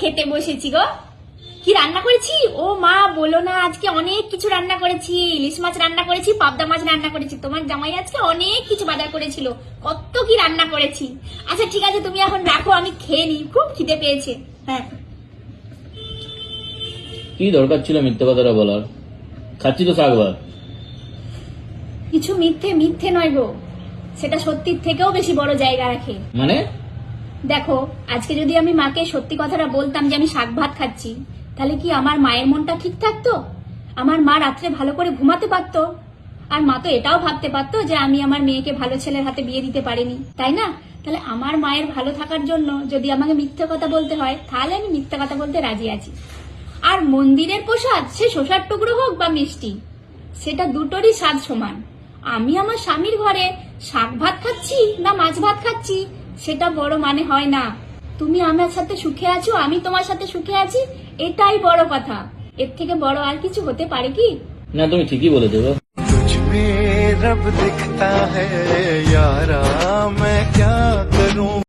খেতে বসেছি গো। কি রান্না করেছি? ও মা বলো না, আজকে অনেক কিছু রান্না করেছি। ইলিশ মাছ রান্না করেছি, পাবদা মাছ রান্না করেছি। তোমার জামাই আজকে অনেক কিছু বাজার করেছিল, কত কি রান্না করেছি। আচ্ছা ঠিক আছে, তুমি এখন রাখো, আমি খেয়ে নিই, খুব খিদে পেয়েছে। হ্যাঁ, কি দরকার ছিল মিথ্যে কথাটা বলার? খাচ্ছি তো শাক ভাত। কিছু মিথ্যে মিথ্যে নয় গো, সেটা সত্যির থেকেও বেশি বড় জায়গা রাখে। মানে? দেখো, আজকে যদি আমি মাকে সত্যি কথাটা বলতাম যে আমি শাক ভাত খাচ্ছি, তাহলে কি আমার মায়ের মনটা ঠিক থাকতো? আমার মা রাত্রে ভালো করে ঘুমাতে পারতো? আর মা তো এটাও ভাবতে পারতো যে আমি আমার মেয়েকে ভালো ছেলের হাতে বিয়ে দিতে পারিনি, তাই না? তাহলে আমার মায়ের ভালো থাকার জন্য যদি আমাকে মিথ্যে কথা বলতে হয়, তাহলে আমি মিথ্যে কথা বলতে রাজি আছি। আর মন্দিরের প্রসাদ, সে শসার টুকরো হোক বা মিষ্টি, সেটা দুটোরই স্বাদ সমান। আমি আমার স্বামীর ঘরে শাক ভাত খাচ্ছি না মাছ ভাত খাচ্ছি, সেটা বড় মানে হয় না। তুমি আমার সাথে সুখে আছো, আমি তোমার সাথে সুখে আছি, এটাই বড় কথা। এর থেকে বড় আর কিছু হতে পারে কি? না, তুমি ঠিকই বলেছো গো। तुझ में रब दिखता है यारा, मैं क्या करूं।